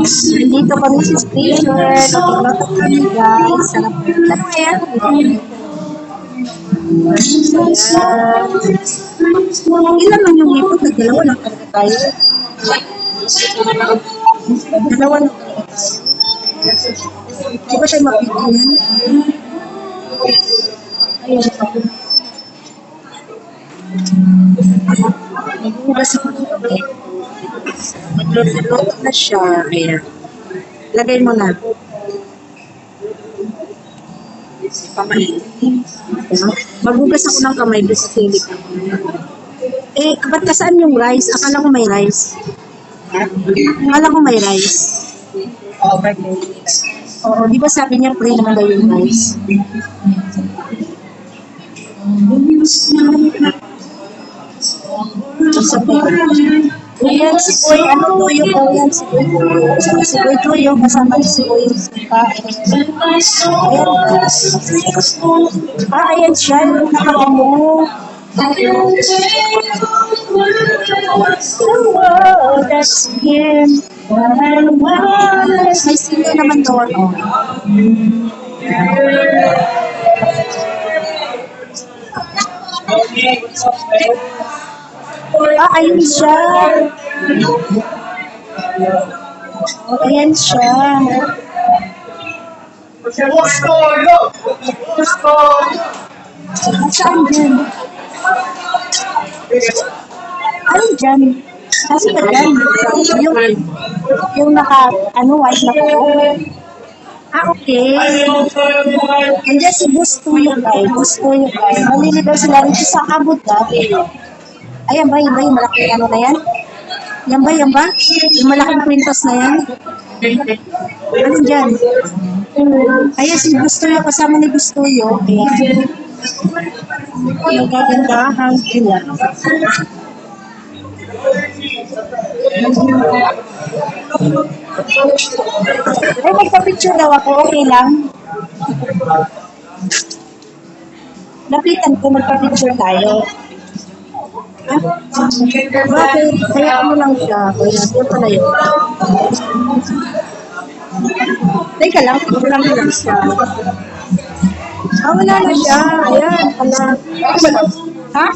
Nandito kami sa station. Naglotok kami guys. Sarap. Ano kaya? Ilan lang yung ipot? Dalawa lang talaga tayo. Dalawa lang talaga tayo. Di ba tayo mapigyan? Ayun. Maghugas ako ng kape. Magluto na siya. Ayan. Lagay mo na. Kamay. Maghugas ako ng kamay doon sa sili ka. Eh, ba't nasaan yung rice? Akala ko may rice. Akala ko may rice. Oo, di ba sabi niya free naman daw yung rice? Ayan, si Boy, ano tuyo po yan? Si Boy tuyo. Si Boy tuyo, kasama si Boy pa. Ayan siya, yung nakabango. Oh, that's him. May sino naman doon. Ayun siya. Ayan siya. Saan dyan? Ayun dyan. Kasi ba dyan? Yung naka, white na po. Okay. Andiyan si Gusto yung guy. Maliligaw sila rin sa kabot dati. Ayan ba, yung malaking ano na yan? Yan ba? Yung malaking kwintas na yan? Ano dyan? Ayan si Gusto yung kasama ni Gusto yung. Ayan. Nagagandahan sila. Ay, magpa-picture daw ako. Okay lang. Lapitan ko, magpa-picture tayo. Bakit? Kaya mo lang siya. Kaya pala yun. Teka lang, picture lang siya. Wala na siya. Ayan, pala. Ha?